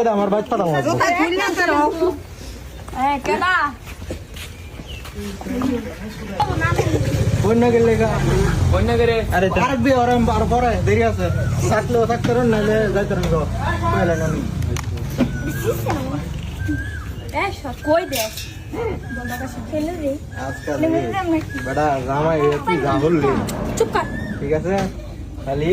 আমার বাইক পাঠাবো বন্যা গেলে বন্যা করে আরে থাকবে আর পরে দেরি আছে থাকলেও থাকতে পারেন নাহলে যাইতে পারেন আমি কই দে বেটা জামাই তুই যা বললি চুপ কর ঠিক আছে খালি